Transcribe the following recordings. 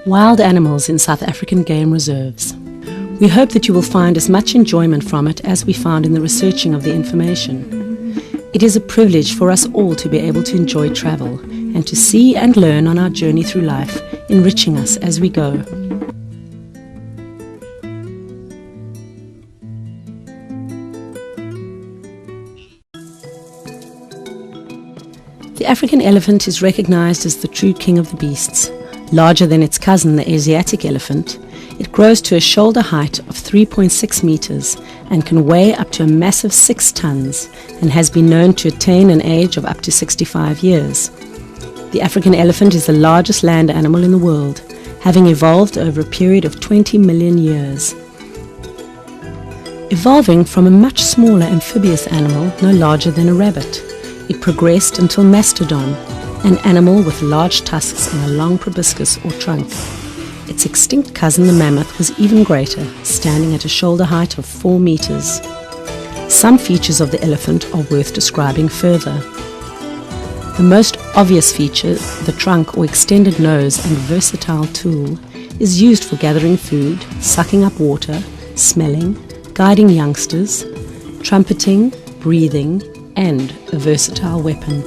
Wild Animals in South African Game Reserves. We hope that you will find as much enjoyment from it as we found in the researching of the information. It is a privilege for us all to be able to enjoy travel and to see and learn on our journey through life, enriching us as we go. The African elephant is recognized as the true king of the beasts. Larger than its cousin, the Asiatic elephant, it grows to a shoulder height of 3.6 meters and can weigh up to a massive 6 tons and has been known to attain an age of up to 65 years. The African elephant is the largest land animal in the world, having evolved over a period of 20 million years. Evolving from a much smaller amphibious animal no larger than a rabbit, it progressed until mastodon, an animal with large tusks and a long proboscis or trunk. Its extinct cousin, the mammoth, was even greater, standing at a shoulder height of 4 meters. Some features of the elephant are worth describing further. The most obvious feature, the trunk or extended nose and versatile tool, is used for gathering food, sucking up water, smelling, guiding youngsters, trumpeting, breathing, and a versatile weapon.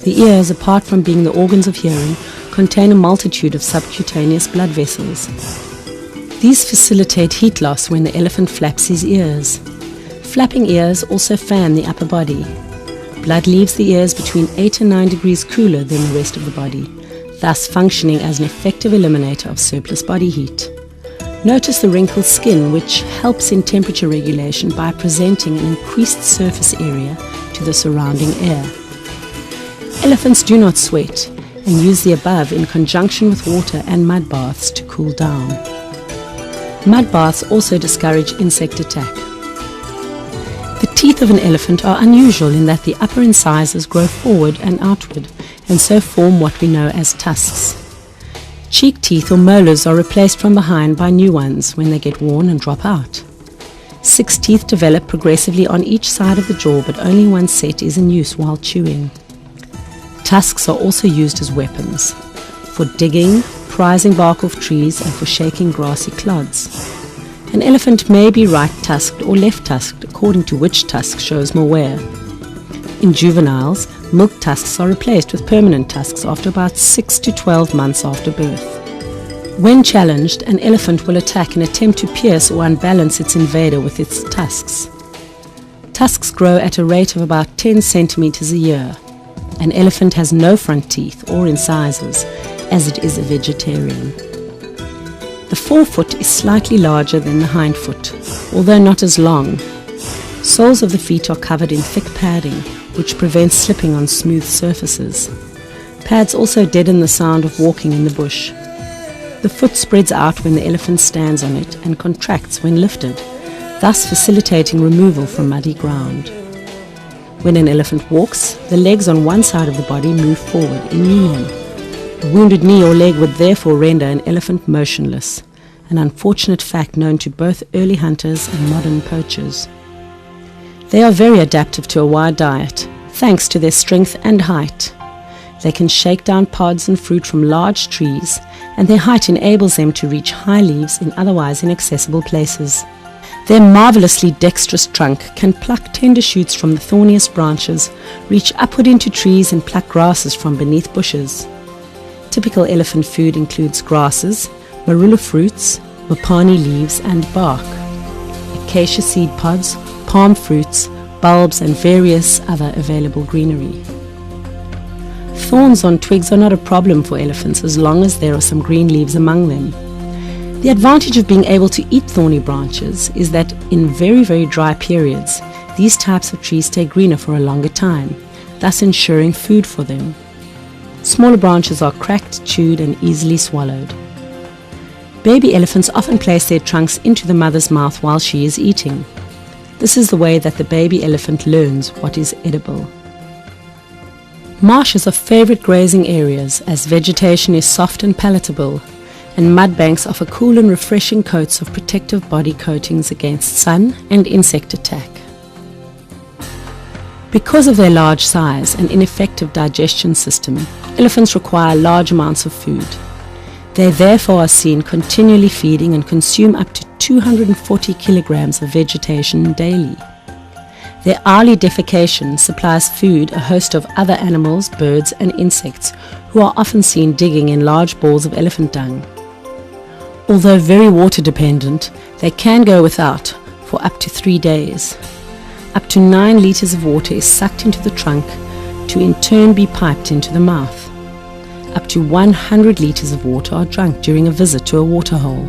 The ears, apart from being the organs of hearing, contain a multitude of subcutaneous blood vessels. These facilitate heat loss when the elephant flaps his ears. Flapping ears also fan the upper body. Blood leaves the ears between 8 and 9 degrees cooler than the rest of the body, thus functioning as an effective eliminator of surplus body heat. Notice the wrinkled skin, which helps in temperature regulation by presenting an increased surface area to the surrounding air. Elephants do not sweat and use the above in conjunction with water and mud baths to cool down. Mud baths also discourage insect attack. The teeth of an elephant are unusual in that the upper incisors grow forward and outward and so form what we know as tusks. Cheek teeth or molars are replaced from behind by new ones when they get worn and drop out. 6 teeth develop progressively on each side of the jaw, but only one set is in use while chewing. Tusks are also used as weapons, for digging, prizing bark off trees, and for shaking grassy clods. An elephant may be right-tusked or left-tusked, according to which tusk shows more wear. In juveniles, milk tusks are replaced with permanent tusks after about 6 to 12 months after birth. When challenged, an elephant will attack and attempt to pierce or unbalance its invader with its tusks. Tusks grow at a rate of about 10 centimeters a year. An elephant has no front teeth or incisors, as it is a vegetarian. The forefoot is slightly larger than the hindfoot, although not as long. Soles of the feet are covered in thick padding, which prevents slipping on smooth surfaces. Pads also deaden the sound of walking in the bush. The foot spreads out when the elephant stands on it and contracts when lifted, thus facilitating removal from muddy ground. When an elephant walks, the legs on one side of the body move forward in union. A wounded knee or leg would therefore render an elephant motionless, an unfortunate fact known to both early hunters and modern poachers. They are very adaptive to a wide diet, thanks to their strength and height. They can shake down pods and fruit from large trees, and their height enables them to reach high leaves in otherwise inaccessible places. Their marvelously dexterous trunk can pluck tender shoots from the thorniest branches, reach upward into trees and pluck grasses from beneath bushes. Typical elephant food includes grasses, marula fruits, mopani leaves and bark, acacia seed pods, palm fruits, bulbs and various other available greenery. Thorns on twigs are not a problem for elephants as long as there are some green leaves among them. The advantage of being able to eat thorny branches is that in very, very dry periods, these types of trees stay greener for a longer time, thus ensuring food for them. Smaller branches are cracked, chewed, and easily swallowed. Baby elephants often place their trunks into the mother's mouth while she is eating. This is the way that the baby elephant learns what is edible. Marshes are favorite grazing areas as vegetation is soft and palatable, and mud banks offer cool and refreshing coats of protective body coatings against sun and insect attack. Because of their large size and ineffective digestion system, elephants require large amounts of food. They therefore are seen continually feeding and consume up to 240 kilograms of vegetation daily. Their hourly defecation supplies food a host of other animals, birds and insects who are often seen digging in large balls of elephant dung. Although very water dependent, they can go without for up to 3 days. Up to 9 liters of water is sucked into the trunk to in turn be piped into the mouth. Up to 100 liters of water are drunk during a visit to a waterhole.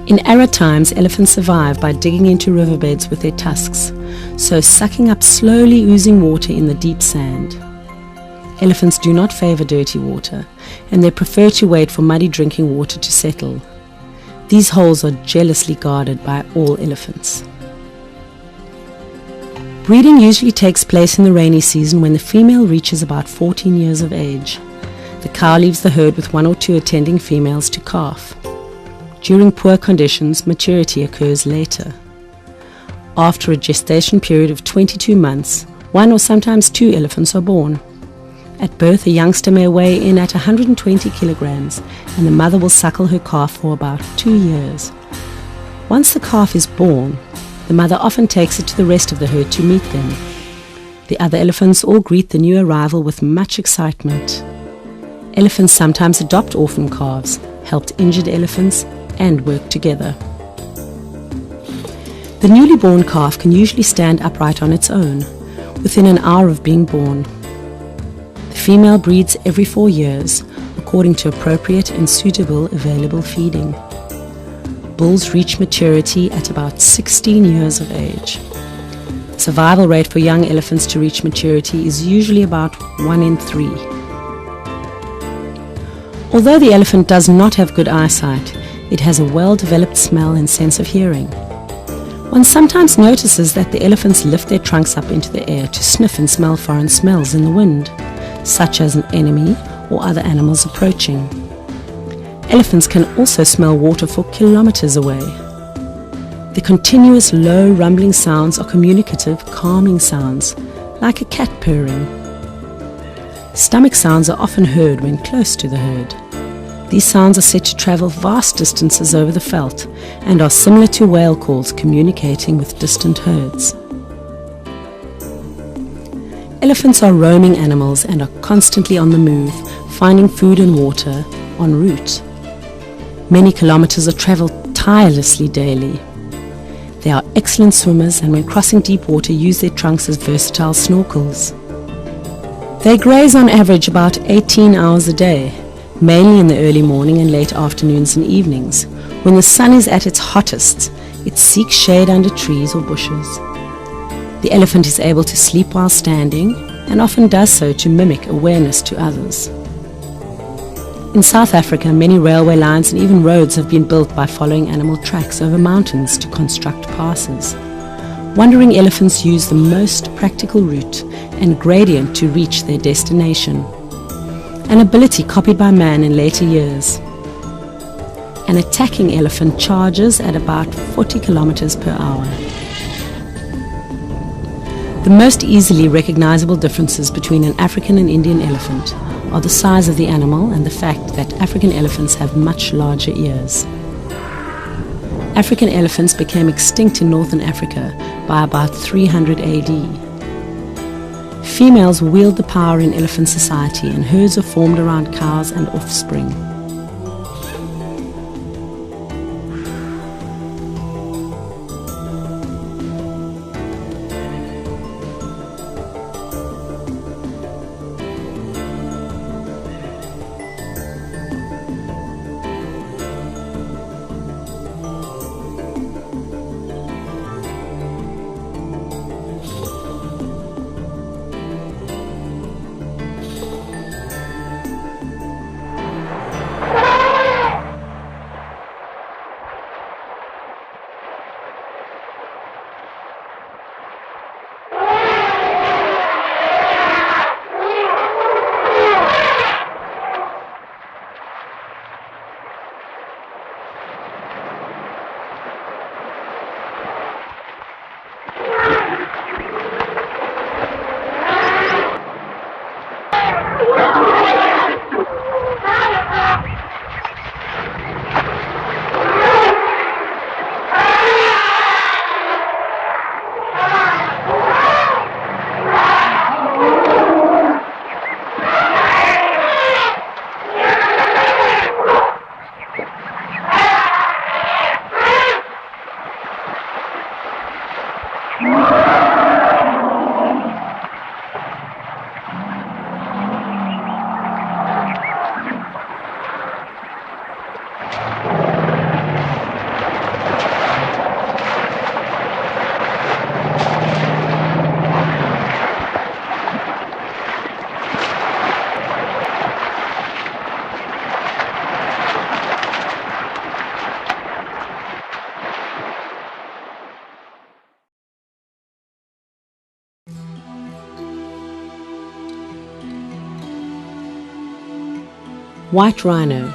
In arid times, elephants survive by digging into riverbeds with their tusks, so sucking up slowly oozing water in the deep sand. Elephants do not favor dirty water, and they prefer to wait for muddy drinking water to settle. These holes are jealously guarded by all elephants. Breeding usually takes place in the rainy season when the female reaches about 14 years of age. The cow leaves the herd with 1 or 2 attending females to calf. During poor conditions, maturity occurs later. After a gestation period of 22 months, 1 or sometimes 2 elephants are born. At birth, a youngster may weigh in at 120 kilograms, and the mother will suckle her calf for about 2 years. Once the calf is born, the mother often takes it to the rest of the herd to meet them. The other elephants all greet the new arrival with much excitement. Elephants sometimes adopt orphan calves, help injured elephants, and work together. The newly born calf can usually stand upright on its own within an hour of being born. The female breeds every 4 years according to appropriate and suitable available feeding. Bulls reach maturity at about 16 years of age. The survival rate for young elephants to reach maturity is usually about 1 in 3. Although the elephant does not have good eyesight, it has a well-developed smell and sense of hearing. One sometimes notices that the elephants lift their trunks up into the air to sniff and smell foreign smells in the wind, such as an enemy or other animals approaching. Elephants can also smell water for kilometers away. The continuous low rumbling sounds are communicative, calming sounds, like a cat purring. Stomach sounds are often heard when close to the herd. These sounds are said to travel vast distances over the veldt and are similar to whale calls communicating with distant herds. Elephants are roaming animals and are constantly on the move, finding food and water en route. Many kilometers are traveled tirelessly daily. They are excellent swimmers and when crossing deep water use their trunks as versatile snorkels. They graze on average about 18 hours a day, mainly in the early morning and late afternoons and evenings. When the sun is at its hottest, it seeks shade under trees or bushes. The elephant is able to sleep while standing and often does so to mimic awareness to others. In South Africa, many railway lines and even roads have been built by following animal tracks over mountains to construct passes. Wandering elephants use the most practical route and gradient to reach their destination, an ability copied by man in later years. An attacking elephant charges at about 40 kilometers per hour. The most easily recognizable differences between an African and Indian elephant are the size of the animal and the fact that African elephants have much larger ears. African elephants became extinct in northern Africa by about 300 AD. Females wield the power in elephant society and herds are formed around cows and offspring. White rhino.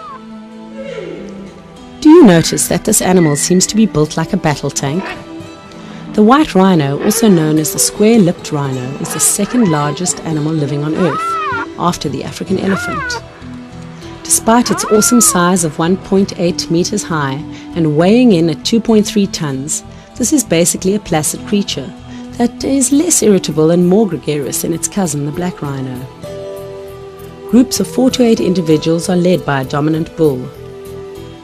Do you notice that this animal seems to be built like a battle tank? The white rhino, also known as the square-lipped rhino, is the second largest animal living on Earth, after the African elephant. Despite its awesome size of 1.8 meters high and weighing in at 2.3 tons, this is basically a placid creature that is less irritable and more gregarious than its cousin, the black rhino. Groups of 4 to 8 individuals are led by a dominant bull.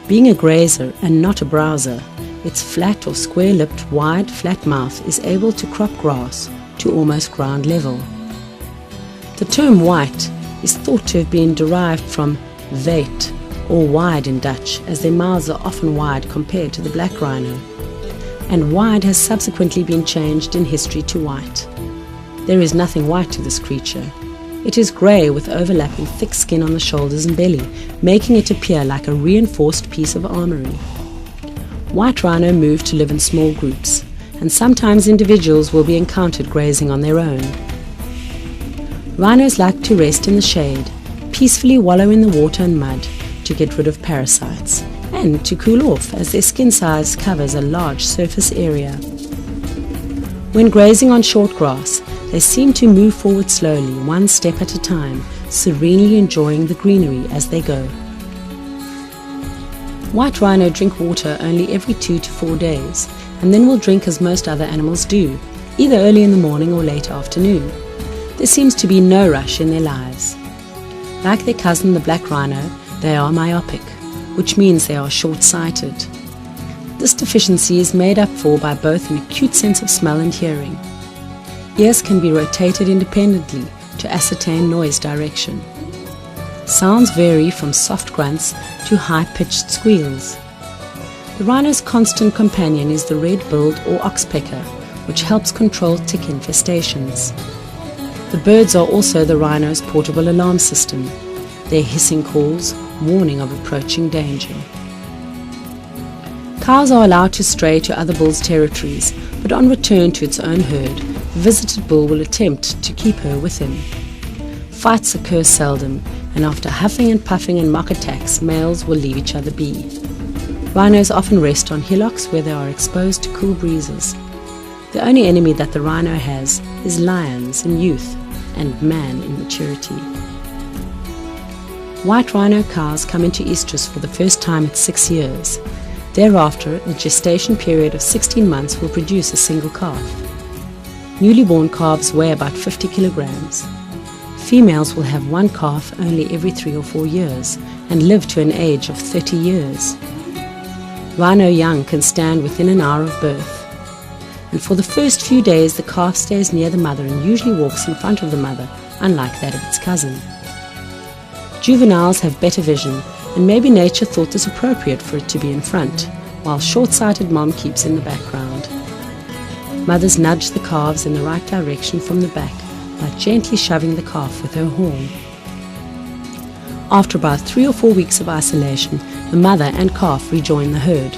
Being a grazer and not a browser, its flat or square-lipped, wide, flat mouth is able to crop grass to almost ground level. The term white is thought to have been derived from weit, or wide in Dutch, as their mouths are often wide compared to the black rhino, and wide has subsequently been changed in history to white. There is nothing white to this creature. It is grey with overlapping thick skin on the shoulders and belly, making it appear like a reinforced piece of armory. White rhino move to live in small groups, and sometimes individuals will be encountered grazing on their own. Rhinos like to rest in the shade, peacefully wallow in the water and mud to get rid of parasites, and to cool off as their skin size covers a large surface area. When grazing on short grass, they seem to move forward slowly, one step at a time, serenely enjoying the greenery as they go. White rhino drink water only every 2 to 4 days, and then will drink as most other animals do, either early in the morning or late afternoon. There seems to be no rush in their lives. Like their cousin the black rhino, they are myopic, which means they are short-sighted. This deficiency is made up for by both an acute sense of smell and hearing. Ears can be rotated independently to ascertain noise direction. Sounds vary from soft grunts to high-pitched squeals. The rhino's constant companion is the red-billed or oxpecker, which helps control tick infestations. The birds are also the rhino's portable alarm system, their hissing calls warning of approaching danger. Cows are allowed to stray to other bulls' territories, but on return to its own herd, the visited bull will attempt to keep her with him. Fights occur seldom, and after huffing and puffing and mock attacks, males will leave each other be. Rhinos often rest on hillocks where they are exposed to cool breezes. The only enemy that the rhino has is lions in youth and man in maturity. White rhino cows come into estrus for the first time at 6 years. Thereafter, a gestation period of 16 months will produce a single calf. Newly born calves weigh about 50 kilograms. Females will have one calf only every 3 or 4 years and live to an age of 30 years. Rhino young can stand within an hour of birth. And for the first few days, the calf stays near the mother and usually walks in front of the mother, unlike that of its cousin. Juveniles have better vision, and maybe nature thought this appropriate for it to be in front, while short-sighted mom keeps in the background. Mothers nudge the calves in the right direction from the back by gently shoving the calf with her horn. After about 3 or 4 weeks of isolation, the mother and calf rejoin the herd.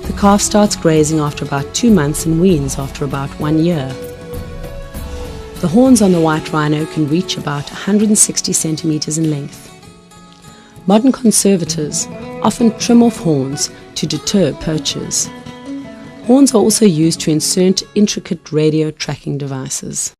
The calf starts grazing after about 2 months and weans after about 1 year. The horns on the white rhino can reach about 160 centimeters in length. Modern conservators often trim off horns to deter poachers. Horns are also used to insert intricate radio tracking devices.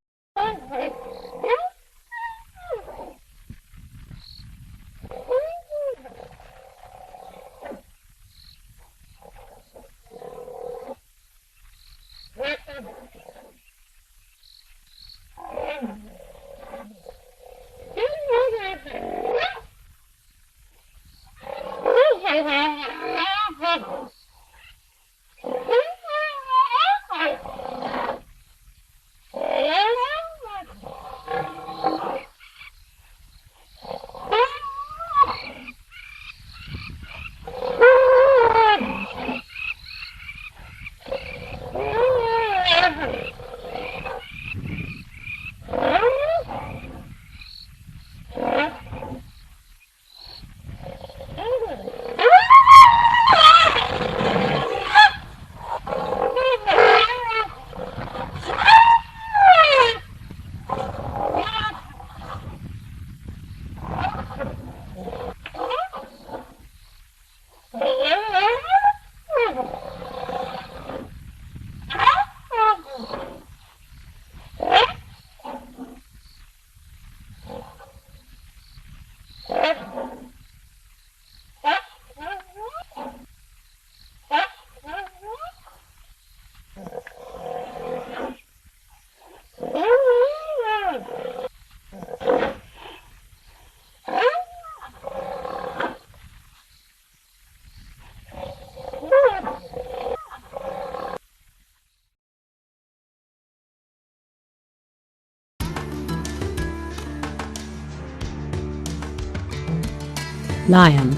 Lion.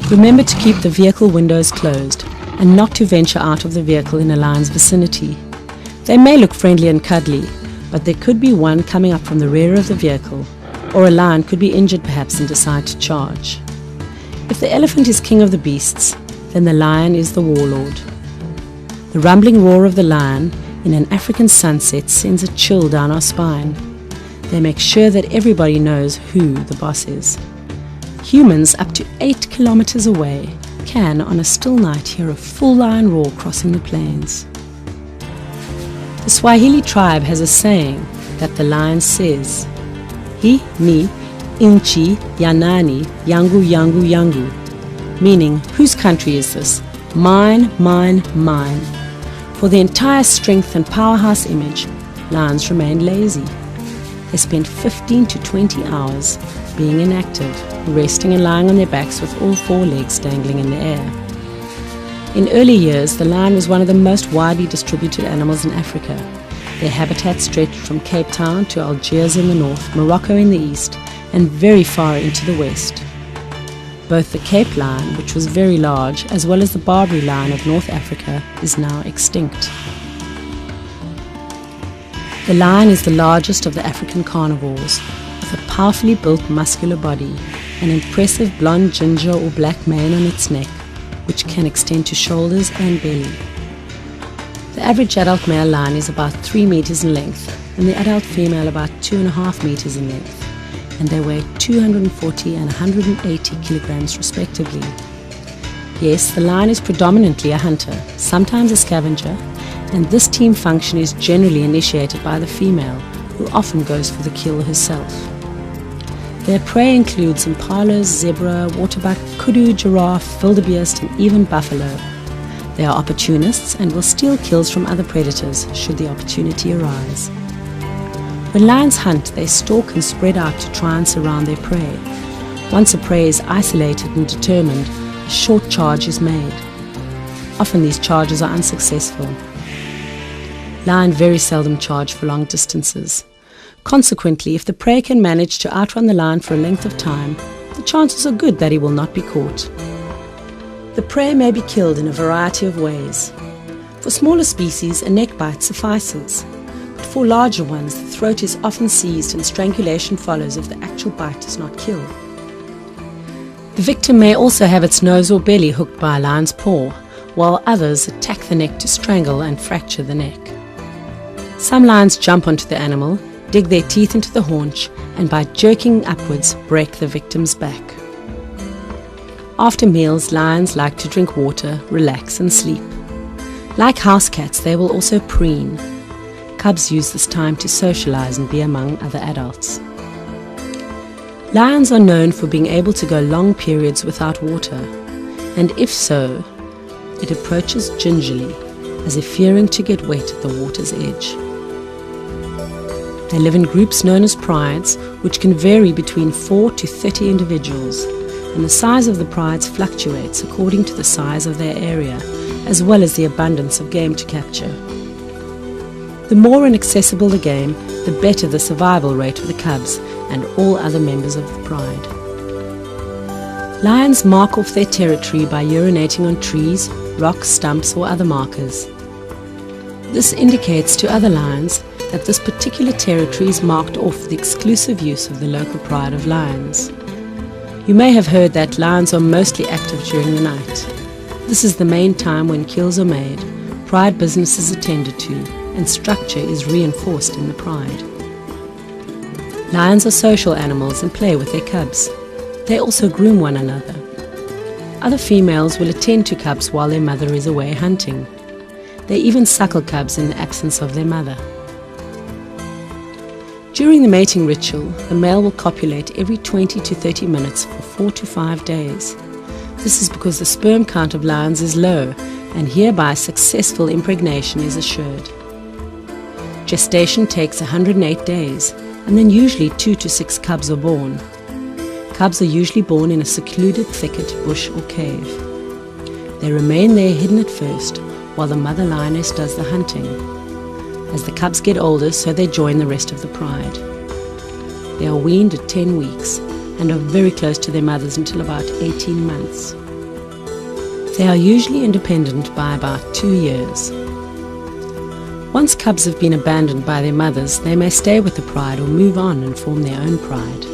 Remember to keep the vehicle windows closed and not to venture out of the vehicle in a lion's vicinity. They may look friendly and cuddly, but there could be one coming up from the rear of the vehicle, or a lion could be injured perhaps and decide to charge. If the elephant is king of the beasts, then the lion is the warlord. The rumbling roar of the lion in an African sunset sends a chill down our spine. They make sure that everybody knows who the boss is. Humans up to 8 kilometers away can, on a still night, hear a full lion roar crossing the plains. The Swahili tribe has a saying that the lion says, "Hi ni inchi yanani yangu yangu yangu," meaning, whose country is this? Mine, mine, mine. For the entire strength and powerhouse image, lions remain lazy. They spend 15 to 20 hours being inactive, resting and lying on their backs with all 4 legs dangling in the air. In early years, the lion was one of the most widely distributed animals in Africa. Their habitat stretched from Cape Town to Algiers in the north, Morocco in the east, and very far into the west. Both the Cape lion, which was very large, as well as the Barbary lion of North Africa, is now extinct. The lion is the largest of the African carnivores, with a powerfully built muscular body, an impressive blonde ginger or black mane on its neck, which can extend to shoulders and belly. The average adult male lion is about 3 meters in length, and the adult female about 2.5 meters in length, and they weigh 240 and 180 kilograms respectively. Yes, the lion is predominantly a hunter, sometimes a scavenger, and this team function is generally initiated by the female, who often goes for the kill herself. Their prey includes impalas, zebra, waterbuck, kudu, giraffe, wildebeest, and even buffalo. They are opportunists and will steal kills from other predators should the opportunity arise. When lions hunt, they stalk and spread out to try and surround their prey. Once a prey is isolated and determined, a short charge is made. Often these charges are unsuccessful. Lion very seldom charge for long distances. Consequently, if the prey can manage to outrun the lion for a length of time, the chances are good that he will not be caught. The prey may be killed in a variety of ways. For smaller species, a neck bite suffices, but for larger ones, the throat is often seized and strangulation follows if the actual bite does not kill. The victim may also have its nose or belly hooked by a lion's paw, while others attack the neck to strangle and fracture the neck. Some lions jump onto the animal, dig their teeth into the haunch, and by jerking upwards, break the victim's back. After meals, lions like to drink water, relax, and sleep. Like house cats, they will also preen. Cubs use this time to socialize and be among other adults. Lions are known for being able to go long periods without water, and if so, it approaches gingerly, as if fearing to get wet at the water's edge. They live in groups known as prides, which can vary between 4 to 30 individuals, and the size of the prides fluctuates according to the size of their area, as well as the abundance of game to capture. The more inaccessible the game, the better the survival rate of the cubs and all other members of the pride. Lions mark off their territory by urinating on trees, rocks, stumps, or other markers. This indicates to other lions that this particular territory is marked off for the exclusive use of the local pride of lions. You may have heard that lions are mostly active during the night. This is the main time when kills are made, pride business is attended to, and structure is reinforced in the pride. Lions are social animals and play with their cubs. They also groom one another. Other females will attend to cubs while their mother is away hunting. They even suckle cubs in the absence of their mother. During the mating ritual, the male will copulate every 20 to 30 minutes for 4 to 5 days. This is because the sperm count of lions is low, and hereby successful impregnation is assured. Gestation takes 108 days, and then usually 2 to 6 cubs are born. Cubs are usually born in a secluded thicket, bush or cave. They remain there hidden at first, while the mother lioness does the hunting. As the cubs get older, so they join the rest of the pride. They are weaned at 10 weeks, and are very close to their mothers until about 18 months. They are usually independent by about 2 years. Once cubs have been abandoned by their mothers, they may stay with the pride or move on and form their own pride.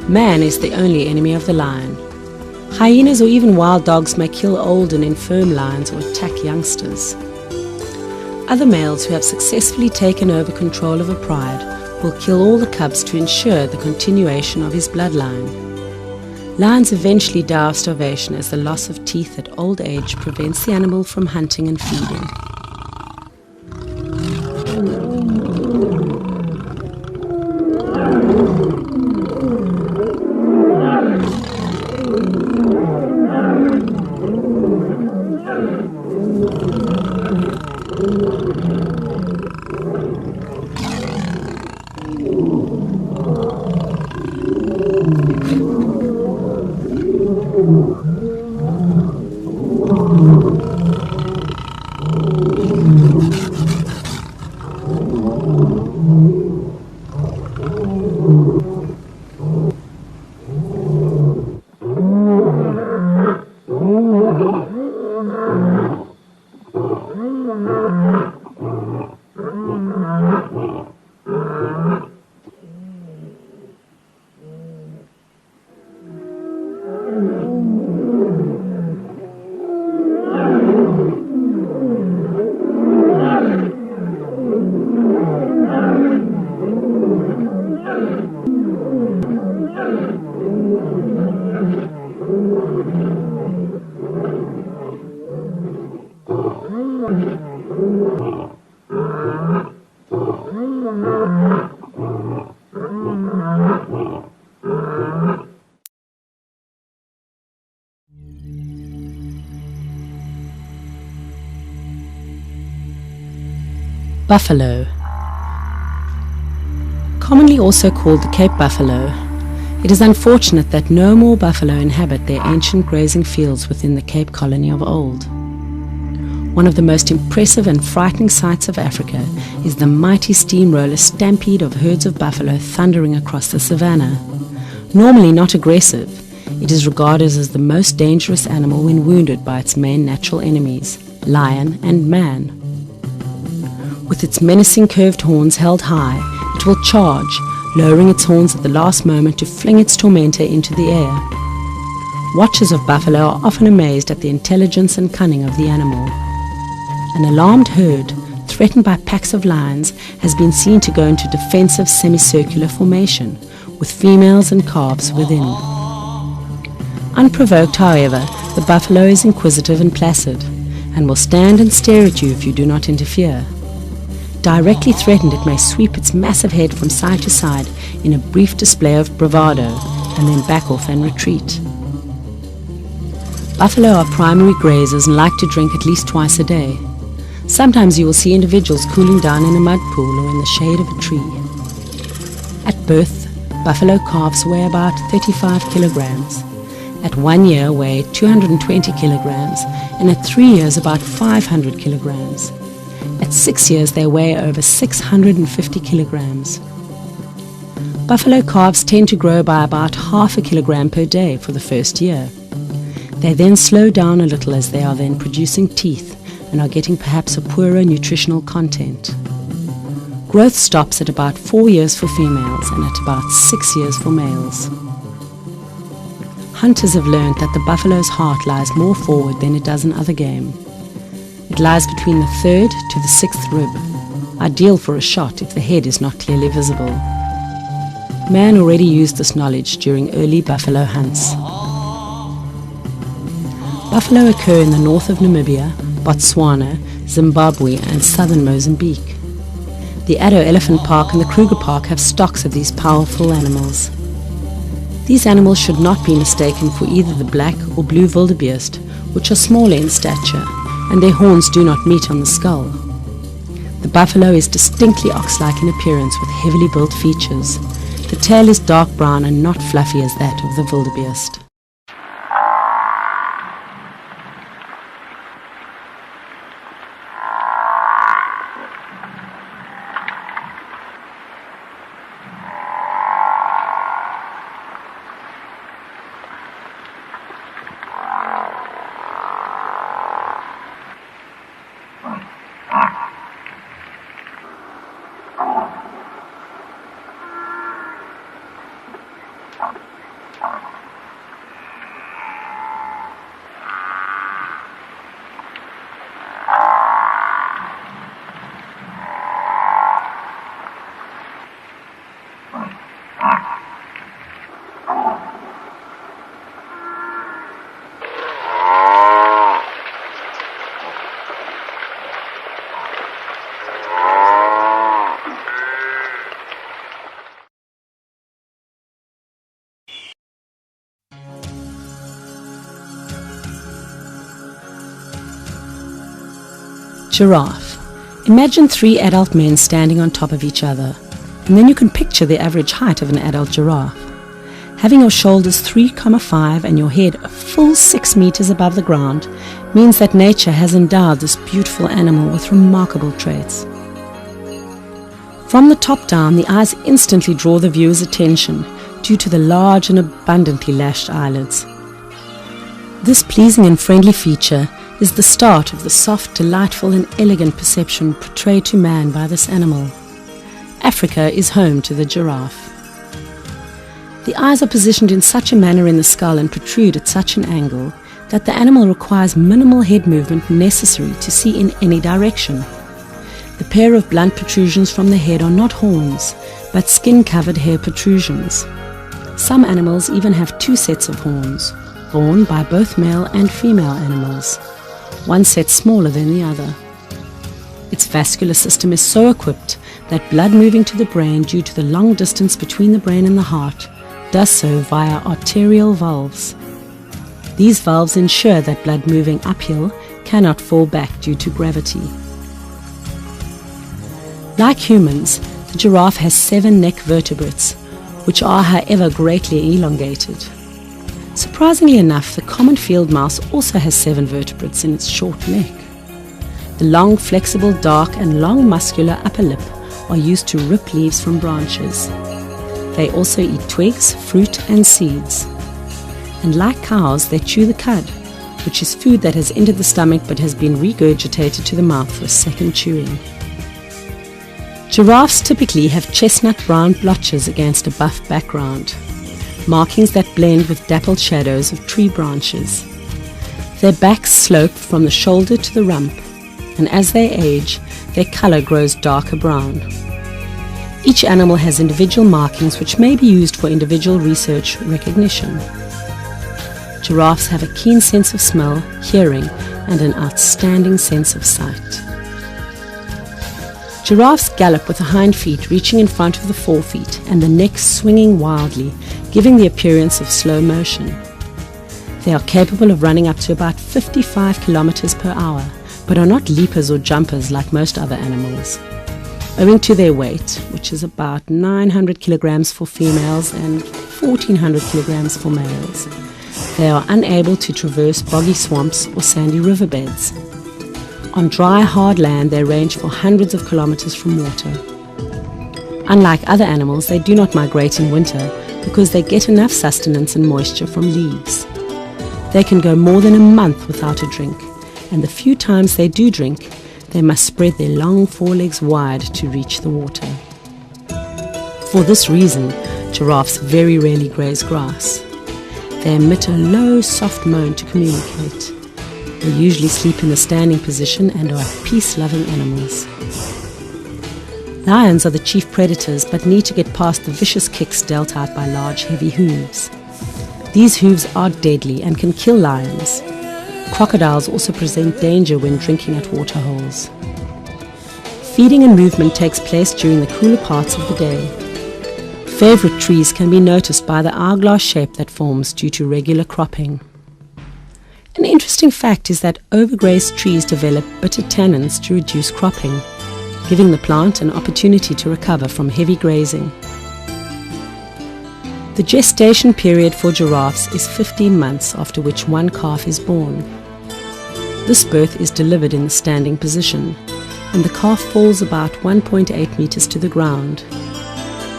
Man is the only enemy of the lion. Hyenas or even wild dogs may kill old and infirm lions or attack youngsters. Other males who have successfully taken over control of a pride will kill all the cubs to ensure the continuation of his bloodline. Lions eventually die of starvation as the loss of teeth at old age prevents the animal from hunting and feeding. Buffalo. Commonly also called the Cape buffalo, it is unfortunate that no more buffalo inhabit their ancient grazing fields within the Cape colony of old. One of the most impressive and frightening sights of Africa is the mighty steamroller stampede of herds of buffalo thundering across the savannah. Normally not aggressive, it is regarded as the most dangerous animal when wounded by its main natural enemies, lion and man. With its menacing curved horns held high, it will charge, lowering its horns at the last moment to fling its tormentor into the air. Watchers of buffalo are often amazed at the intelligence and cunning of the animal. An alarmed herd, threatened by packs of lions, has been seen to go into defensive semicircular formation, with females and calves within. Unprovoked, however, the buffalo is inquisitive and placid, and will stand and stare at you if you do not interfere. Directly threatened, it may sweep its massive head from side to side in a brief display of bravado, and then back off and retreat. Buffalo are primary grazers and like to drink at least twice a day. Sometimes you will see individuals cooling down in a mud pool or in the shade of a tree. At birth, buffalo calves weigh about 35 kilograms. At 1 year weigh 220 kilograms, and at 3 years about 500 kilograms. At 6 years they weigh over 650 kilograms. Buffalo calves tend to grow by about half a kilogram per day for the first year. They then slow down a little as they are then producing teeth and are getting perhaps a poorer nutritional content. Growth stops at about 4 years for females and at about 6 years for males. Hunters have learned that the buffalo's heart lies more forward than it does in other game. It lies between the 3rd to the 6th rib, ideal for a shot if the head is not clearly visible. Man already used this knowledge during early buffalo hunts. Buffalo occur in the north of Namibia, Botswana, Zimbabwe and southern Mozambique. The Addo Elephant Park and the Kruger Park have stocks of these powerful animals. These animals should not be mistaken for either the black or blue wildebeest, which are smaller in stature, and their horns do not meet on the skull. The buffalo is distinctly ox-like in appearance with heavily built features. The tail is dark brown and not fluffy as that of the wildebeest. Giraffe. Imagine 3 adult men standing on top of each other, and then you can picture the average height of an adult giraffe. Having your shoulders 3,5 and your head a full 6 meters above the ground means that nature has endowed this beautiful animal with remarkable traits. From the top down, the eyes instantly draw the viewer's attention due to the large and abundantly lashed eyelids. This pleasing and friendly feature is the start of the soft, delightful and elegant perception portrayed to man by this animal. Africa is home to the giraffe. The eyes are positioned in such a manner in the skull and protrude at such an angle that the animal requires minimal head movement necessary to see in any direction. The pair of blunt protrusions from the head are not horns, but skin-covered hair protrusions. Some animals even have 2 sets of horns, borne by both male and female animals, one set smaller than the other. Its vascular system is so equipped that blood moving to the brain due to the long distance between the brain and the heart does so via arterial valves. These valves ensure that blood moving uphill cannot fall back due to gravity. Like humans, the giraffe has 7 neck vertebrates, which are however greatly elongated. Surprisingly enough, the common field mouse also has 7 vertebrates in its short neck. The long, flexible, dark and long muscular upper lip are used to rip leaves from branches. They also eat twigs, fruit and seeds. And like cows, they chew the cud, which is food that has entered the stomach but has been regurgitated to the mouth for a second chewing. Giraffes typically have chestnut brown blotches against a buff background, markings that blend with dappled shadows of tree branches. Their backs slope from the shoulder to the rump, and as they age, their color grows darker brown. Each animal has individual markings which may be used for individual research recognition. Giraffes have a keen sense of smell, hearing, and an outstanding sense of sight. Giraffes gallop with the hind feet reaching in front of the forefeet and the neck swinging wildly, giving the appearance of slow motion. They are capable of running up to about 55 kilometers per hour, but are not leapers or jumpers like most other animals. Owing to their weight, which is about 900 kilograms for females and 1400 kilograms for males, they are unable to traverse boggy swamps or sandy riverbeds. On dry, hard land, they range for hundreds of kilometers from water. Unlike other animals, they do not migrate in winter because they get enough sustenance and moisture from leaves. They can go more than a month without a drink, and the few times they do drink, they must spread their long forelegs wide to reach the water. For this reason, giraffes very rarely graze grass. They emit a low, soft moan to communicate. They usually sleep in the standing position and are peace-loving animals. Lions are the chief predators but need to get past the vicious kicks dealt out by large, heavy hooves. These hooves are deadly and can kill lions. Crocodiles also present danger when drinking at waterholes. Feeding and movement takes place during the cooler parts of the day. Favorite trees can be noticed by the hourglass shape that forms due to regular cropping. An interesting fact is that overgrazed trees develop bitter tannins to reduce cropping, giving the plant an opportunity to recover from heavy grazing. The gestation period for giraffes is 15 months, after which one calf is born. This birth is delivered in the standing position, and the calf falls about 1.8 meters to the ground.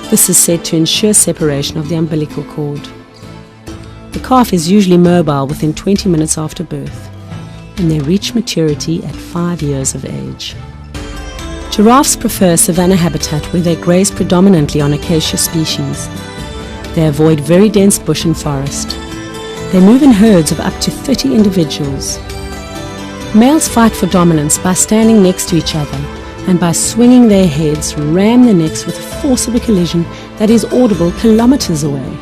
This is said to ensure separation of the umbilical cord. The calf is usually mobile within 20 minutes after birth, and they reach maturity at 5 years of age. Giraffes prefer savanna habitat where they graze predominantly on acacia species. They avoid very dense bush and forest. They move in herds of up to 30 individuals. Males fight for dominance by standing next to each other and by swinging their heads, ram their necks with the force of a collision that is audible kilometers away.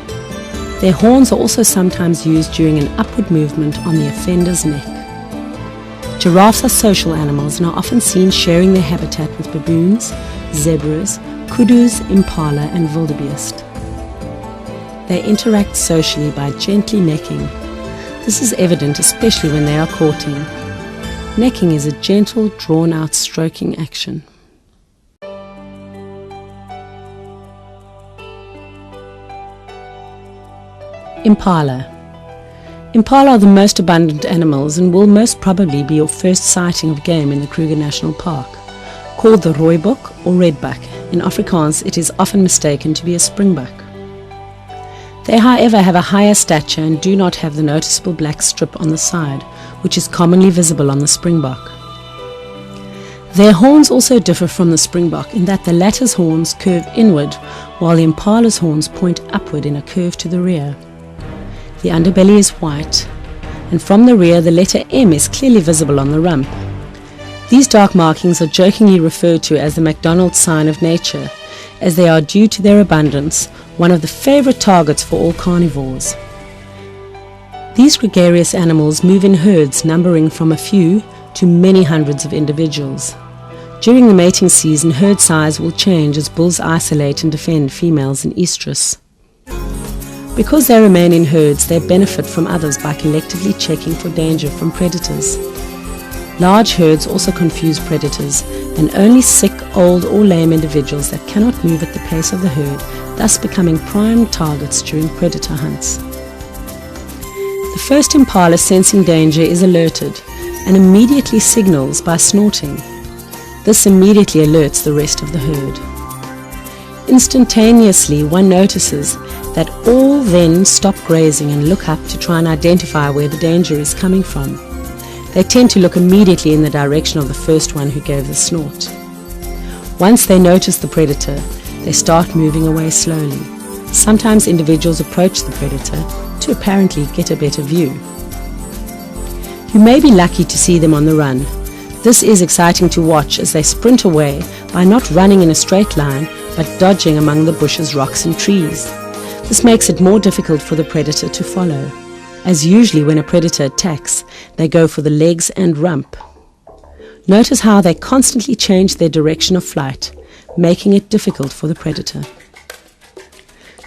Their horns are also sometimes used during an upward movement on the offender's neck. Giraffes are social animals and are often seen sharing their habitat with baboons, zebras, kudus, impala and wildebeest. They interact socially by gently necking. This is evident especially when they are courting. Necking is a gentle, drawn-out stroking action. Impala. Impala are the most abundant animals and will most probably be your first sighting of game in the Kruger National Park. Called the rooibok or redbuck, in Afrikaans it is often mistaken to be a springbuck. They, however, have a higher stature and do not have the noticeable black strip on the side, which is commonly visible on the springbok. Their horns also differ from the springbok in that the latter's horns curve inward, while the impala's horns point upward in a curve to the rear. The underbelly is white, and from the rear the letter M is clearly visible on the rump. These dark markings are jokingly referred to as the McDonald's sign of nature, as they are, due to their abundance, one of the favorite targets for all carnivores. These gregarious animals move in herds numbering from a few to many hundreds of individuals. During the mating season, herd size will change as bulls isolate and defend females in estrus. Because they remain in herds, they benefit from others by collectively checking for danger from predators. Large herds also confuse predators, and only sick, old or lame individuals that cannot move at the pace of the herd, thus becoming prime targets during predator hunts. The first impala, sensing danger, is alerted and immediately signals by snorting. This immediately alerts the rest of the herd. Instantaneously, one notices that all then stop grazing and look up to try and identify where the danger is coming from. They tend to look immediately in the direction of the first one who gave the snort. Once they notice the predator, they start moving away slowly. Sometimes individuals approach the predator to apparently get a better view. You may be lucky to see them on the run. This is exciting to watch as they sprint away by not running in a straight line but dodging among the bushes, rocks and trees. This makes it more difficult for the predator to follow, as usually when a predator attacks, they go for the legs and rump. Notice how they constantly change their direction of flight, making it difficult for the predator.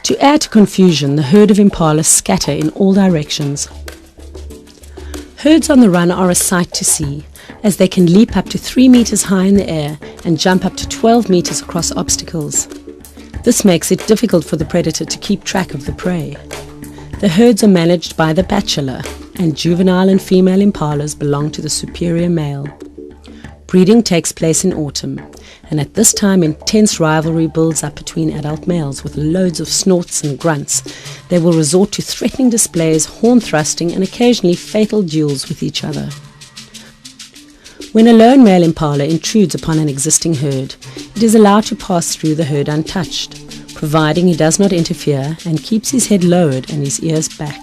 To add to confusion, the herd of impala scatter in all directions. Herds on the run are a sight to see, as they can leap up to 3 meters high in the air and jump up to 12 meters across obstacles. This makes it difficult for the predator to keep track of the prey. The herds are managed by the bachelor, and juvenile and female impalas belong to the superior male. Breeding takes place in autumn, and at this time intense rivalry builds up between adult males with loads of snorts and grunts. They will resort to threatening displays, horn thrusting, and occasionally fatal duels with each other. When a lone male impala intrudes upon an existing herd, it is allowed to pass through the herd untouched, providing he does not interfere and keeps his head lowered and his ears back.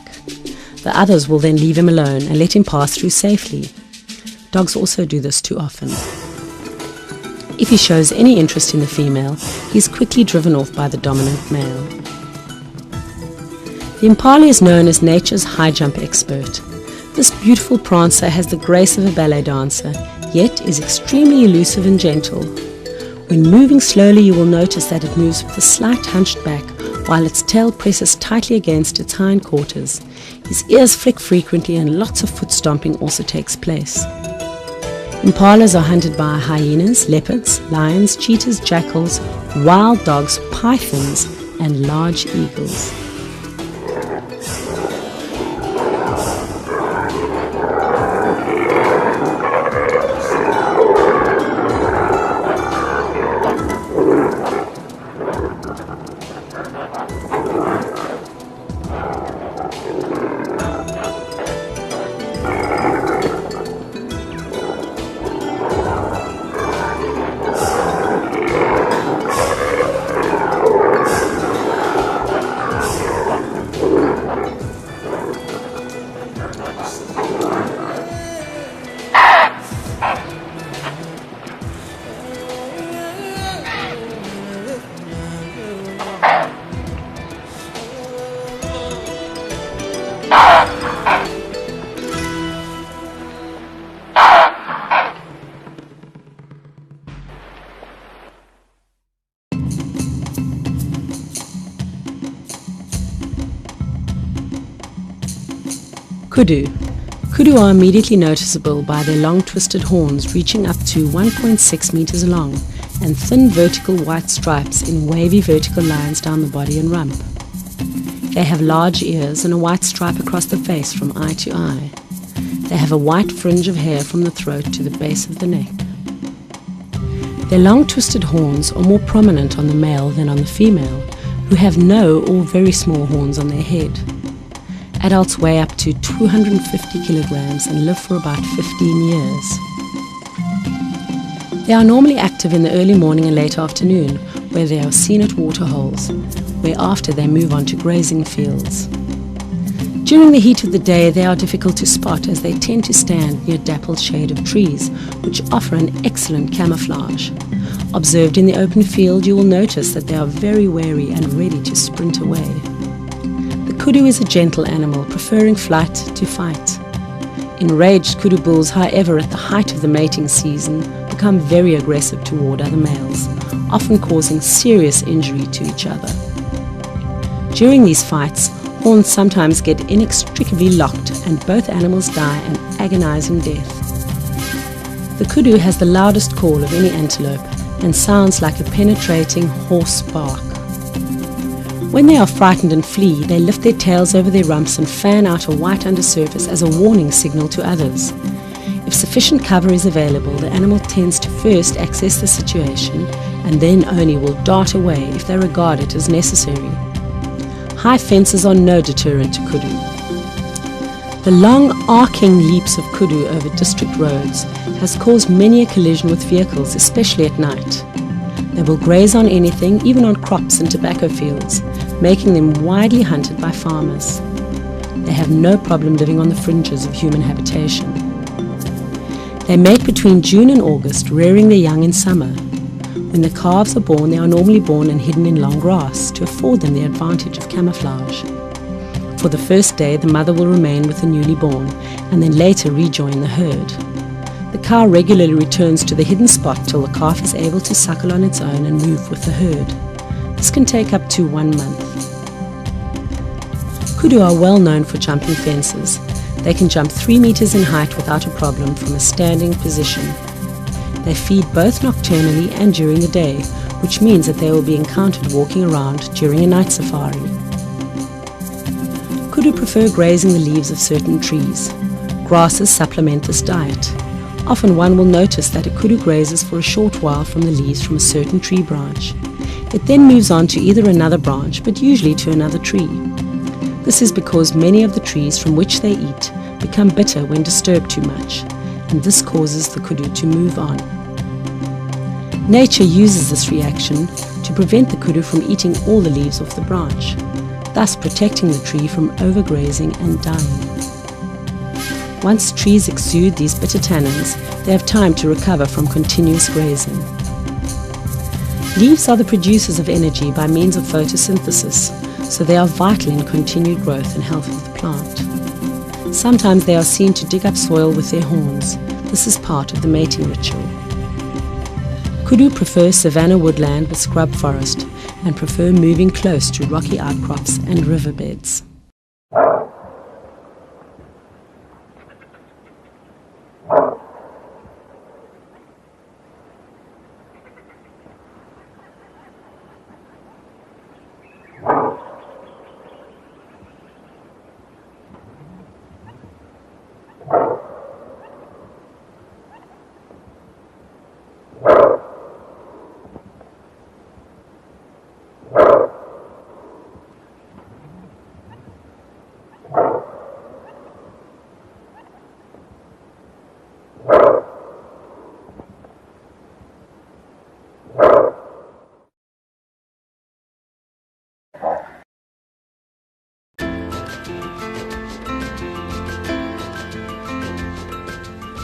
The others will then leave him alone and let him pass through safely. Dogs also do this too often. If he shows any interest in the female, he is quickly driven off by the dominant male. The impala is known as nature's high jump expert. This beautiful prancer has the grace of a ballet dancer, yet is extremely elusive and gentle. When moving slowly, you will notice that it moves with a slight hunched back, while its tail presses tightly against its hindquarters. His ears flick frequently and lots of foot stomping also takes place. Impalas are hunted by hyenas, leopards, lions, cheetahs, jackals, wild dogs, pythons, and large eagles. Kudu. Kudu are immediately noticeable by their long twisted horns reaching up to 1.6 meters long and thin vertical white stripes in wavy vertical lines down the body and rump. They have large ears and a white stripe across the face from eye to eye. They have a white fringe of hair from the throat to the base of the neck. Their long twisted horns are more prominent on the male than on the female, who have no or very small horns on their head. Adults weigh up to 250 kilograms and live for about 15 years. They are normally active in the early morning and late afternoon, where they are seen at waterholes, whereafter they move on to grazing fields. During the heat of the day, they are difficult to spot as they tend to stand near dappled shade of trees, which offer an excellent camouflage. Observed in the open field, you will notice that they are very wary and ready to sprint away. The kudu is a gentle animal, preferring flight to fight. Enraged kudu bulls, however, at the height of the mating season, become very aggressive toward other males, often causing serious injury to each other. During these fights, horns sometimes get inextricably locked and both animals die an agonizing death. The kudu has the loudest call of any antelope and sounds like a penetrating hoarse bark. When they are frightened and flee, they lift their tails over their rumps and fan out a white undersurface as a warning signal to others. If sufficient cover is available, the animal tends to first assess the situation and then only will dart away if they regard it as necessary. High fences are no deterrent to kudu. The long arcing leaps of kudu over district roads has caused many a collision with vehicles, especially at night. They will graze on anything, even on crops and tobacco fields, making them widely hunted by farmers. They have no problem living on the fringes of human habitation. They mate between June and August, rearing their young in summer. When the calves are born, they are normally born and hidden in long grass to afford them the advantage of camouflage. For the first day, the mother will remain with the newly born and then later rejoin the herd. The cow regularly returns to the hidden spot till the calf is able to suckle on its own and move with the herd. This can take up to 1 month. Kudu are well known for jumping fences. They can jump 3 meters in height without a problem from a standing position. They feed both nocturnally and during the day, which means that they will be encountered walking around during a night safari. Kudu prefer grazing the leaves of certain trees. Grasses supplement this diet. Often one will notice that a kudu grazes for a short while from the leaves from a certain tree branch. It then moves on to either another branch, but usually to another tree. This is because many of the trees from which they eat become bitter when disturbed too much, and this causes the kudu to move on. Nature uses this reaction to prevent the kudu from eating all the leaves off the branch, thus protecting the tree from overgrazing and dying. Once trees exude these bitter tannins, they have time to recover from continuous grazing. Leaves are the producers of energy by means of photosynthesis, so they are vital in continued growth and health of the plant. Sometimes they are seen to dig up soil with their horns. This is part of the mating ritual. Kudu prefer savanna woodland with scrub forest and prefer moving close to rocky outcrops and riverbeds.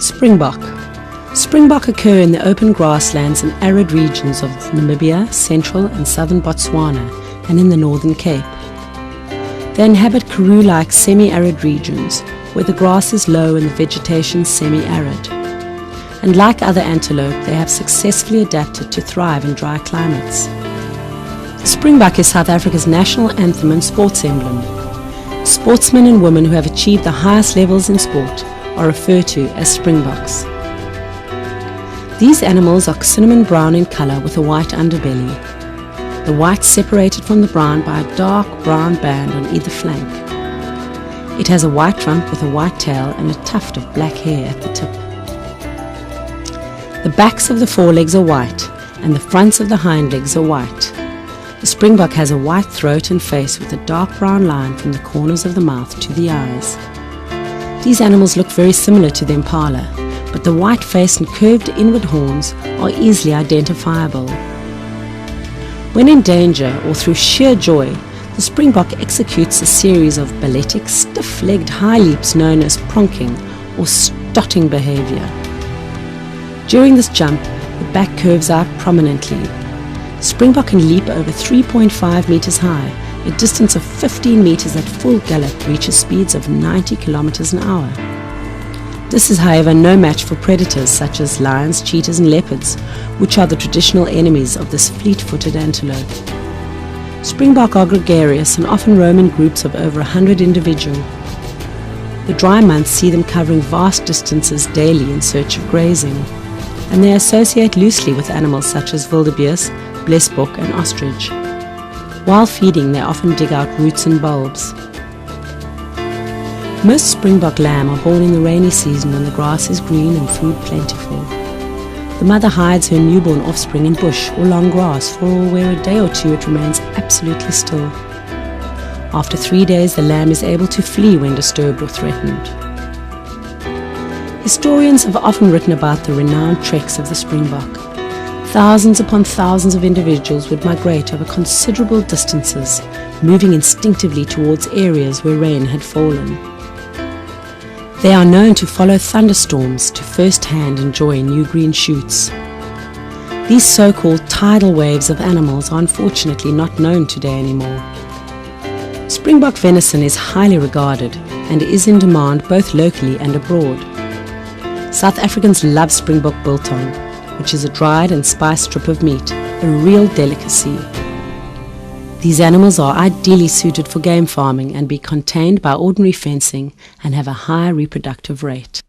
Springbok. Springbok occur in the open grasslands and arid regions of Namibia, central and southern Botswana, and in the Northern Cape. They inhabit karoo-like semi-arid regions where the grass is low and the vegetation semi-arid. And like other antelope, they have successfully adapted to thrive in dry climates. The Springbok is South Africa's national anthem and sports emblem. Sportsmen and women who have achieved the highest levels in sport are referred to as springboks. These animals are cinnamon brown in colour with a white underbelly. The white separated from the brown by a dark brown band on either flank. It has a white trunk with a white tail and a tuft of black hair at the tip. The backs of the forelegs are white and the fronts of the hind legs are white. The springbok has a white throat and face with a dark brown line from the corners of the mouth to the eyes. These animals look very similar to the impala, but the white face and curved inward horns are easily identifiable. When in danger or through sheer joy, the springbok executes a series of balletic, stiff-legged high leaps known as pronking or stotting behavior. During this jump, the back curves out prominently. The springbok can leap over 3.5 meters high, a distance of 15 meters at full gallop reaches speeds of 90 kilometers an hour. This is, however, no match for predators such as lions, cheetahs and leopards, which are the traditional enemies of this fleet-footed antelope. Springbok are gregarious and often roam in groups of over 100 individuals. The dry months see them covering vast distances daily in search of grazing, and they associate loosely with animals such as wildebeest, blesbok and ostrich. While feeding, they often dig out roots and bulbs. Most springbok lamb are born in the rainy season when the grass is green and food plentiful. The mother hides her newborn offspring in bush or long grass for where a day or two it remains absolutely still. After 3 days, the lamb is able to flee when disturbed or threatened. Historians have often written about the renowned treks of the springbok. Thousands upon thousands of individuals would migrate over considerable distances, moving instinctively towards areas where rain had fallen. They are known to follow thunderstorms to first-hand enjoy new green shoots. These so-called tidal waves of animals are unfortunately not known today anymore. Springbok venison is highly regarded and is in demand both locally and abroad. South Africans love springbok biltong, which is a dried and spiced strip of meat, a real delicacy. These animals are ideally suited for game farming and be contained by ordinary fencing and have a high reproductive rate.